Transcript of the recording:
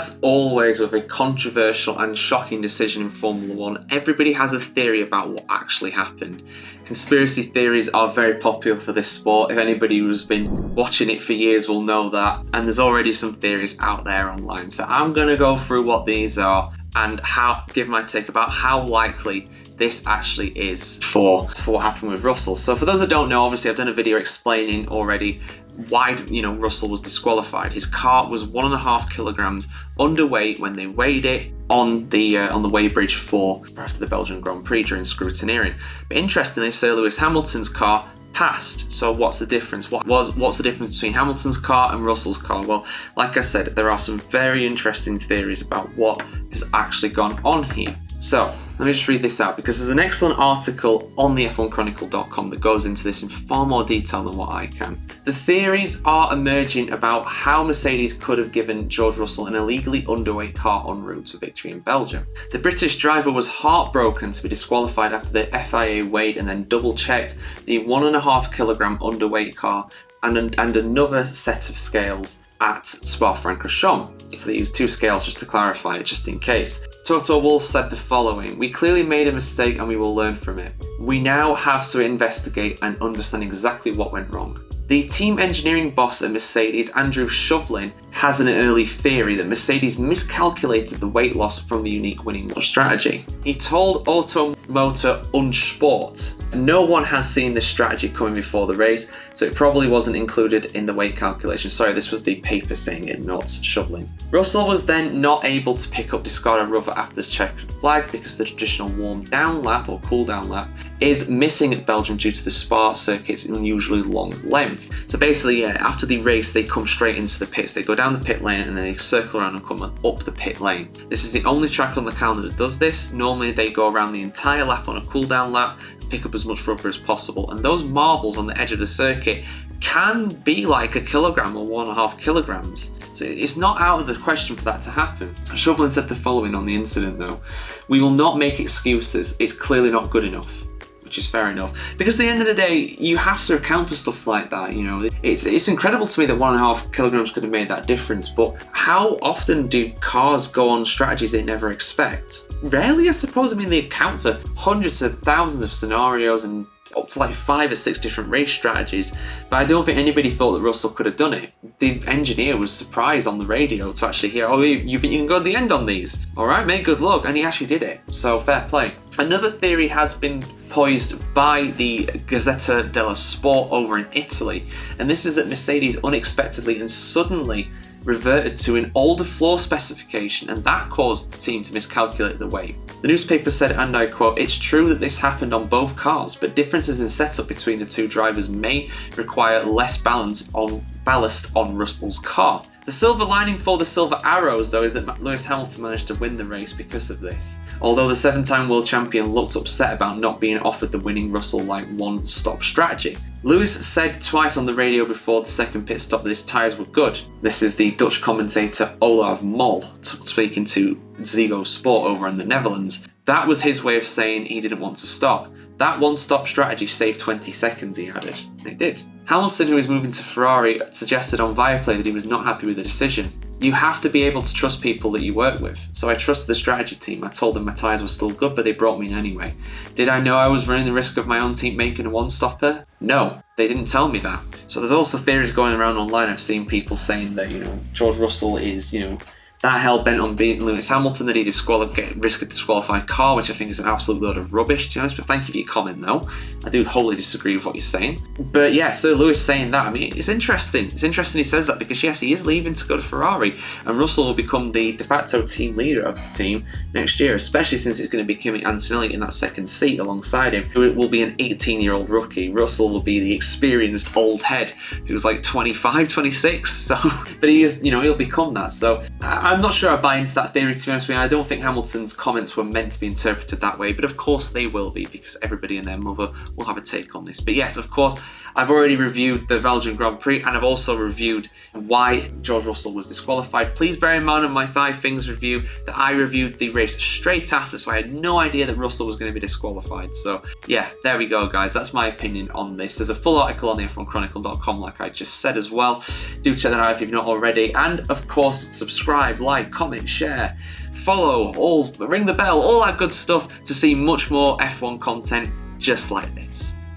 As always with a controversial and shocking decision in Formula 1, everybody has a theory about what actually happened. Conspiracy theories are very popular for this sport. If anybody who's been watching it for years will know that, and there's already some theories out there online. So I'm going to go through what these are and give my take about how likely this actually is for what happened with Russell. So for those that don't know, obviously I've done a video explaining already why Russell was disqualified. His car was 1.5 kilograms underweight when they weighed it on the weighbridge after the Belgian Grand Prix during scrutineering. But interestingly, Sir Lewis Hamilton's car passed. So what's the difference? What's the difference between Hamilton's car and Russell's car? Well, like I said, there are some very interesting theories about what has actually gone on here. So let me just read this out because there's an excellent article on the F1Chronicle.com that goes into this in far more detail than what I can. The theories are emerging about how Mercedes could have given George Russell an illegally underweight car en route to victory in Belgium. The British driver was heartbroken to be disqualified after the FIA weighed and then double-checked the 1.5 kilogram underweight car and another set of scales at Spa-Francorchamps. So they used two scales just to clarify it, just in case. Toto Wolff said the following: "We clearly made a mistake and we will learn from it. We now have to investigate and understand exactly what went wrong." The team engineering boss at Mercedes, Andrew Shovlin, has an early theory that Mercedes miscalculated the weight loss from the unique winning strategy. He told Automotor und Sport, "No one has seen this strategy coming before the race, so it probably wasn't included in the weight calculation." Sorry, this was the paper saying it, not Shovlin. Russell was then not able to pick up discarded rubber after the checkered flag because the traditional warm down lap or cool down lap is missing at Belgium due to the Spa circuit's unusually long length. So basically, after the race, they come straight into the pits. They go down the pit lane and then they circle around and come up the pit lane. This is the only track on the calendar that does this. Normally they go around the entire lap on a cool down lap, pick up as much rubber as possible, and those marbles on the edge of the circuit can be like 1 kilogram or 1.5 kilograms. So it's not out of the question for that to happen. Shovlin said the following on the incident though: "We will not make excuses. It's clearly not good enough." Which is fair enough, because at the end of the day, you have to account for stuff like that. It's incredible to me that 1.5 kilograms could have made that difference. But how often do cars go on strategies they never expect? Rarely, I suppose. I mean, they account for hundreds of thousands of scenarios and up to like 5 or 6 different race strategies, but I don't think anybody thought that Russell could have done it. The engineer was surprised on the radio to actually hear, "Oh, you think you can go to the end on these? All right, mate, good luck." And he actually did it, so fair play. Another theory has been poised by the Gazzetta dello Sport over in Italy, and this is that Mercedes unexpectedly and suddenly reverted to an older floor specification, and that caused the team to miscalculate the weight. The newspaper said, and I quote, "It's true that this happened on both cars, but differences in setup between the two drivers may require less ballast on Russell's car." The silver lining for the Silver Arrows, though, is that Lewis Hamilton managed to win the race because of this. Although the 7-time world champion looked upset about not being offered the winning Russell-like one-stop strategy. Lewis said twice on the radio before the second pit stop that his tyres were good. This is the Dutch commentator Olaf Mol speaking to Ziggo Sport over in the Netherlands. That was his way of saying he didn't want to stop. That one-stop strategy saved 20 seconds, he added. And it did. Hamilton, who is moving to Ferrari, suggested on Viaplay that he was not happy with the decision. You have to be able to trust people that you work with. So I trusted the strategy team. I told them my tyres were still good, but they brought me in anyway. Did I know I was running the risk of my own team making a one-stopper? No, they didn't tell me that. So there's also theories going around online. I've seen people saying that, George Russell is, that hell-bent on beating Lewis Hamilton, that he risk a disqualified car, which I think is an absolute load of rubbish, to be honest. But thank you for your comment, though. I do wholly disagree with what you're saying. But yeah, Sir Lewis saying that, I mean, it's interesting. It's interesting he says that because, yes, he is leaving to go to Ferrari, and Russell will become the de facto team leader of the team next year, especially since it's going to be Kimi Antonelli in that second seat alongside him, who will be an 18-year-old rookie. Russell will be the experienced old head who's like 25, 26. So, but he is, he'll become that. So I'm not sure I buy into that theory, to be honest with you. I don't think Hamilton's comments were meant to be interpreted that way, but of course they will be, because everybody and their mother will have a take on this. But yes, of course, I've already reviewed the Belgian Grand Prix, and I've also reviewed why George Russell was disqualified. Please bear in mind on my 5 things review that I reviewed the race straight after, so I had no idea that Russell was going to be disqualified. So yeah, there we go, guys. That's my opinion on this. There's a full article on the F1Chronicle.com, like I just said as well. Do check that out if you've not already. And of course, subscribe, like, comment, share, follow, ring the bell, all that good stuff to see much more F1 content just like this.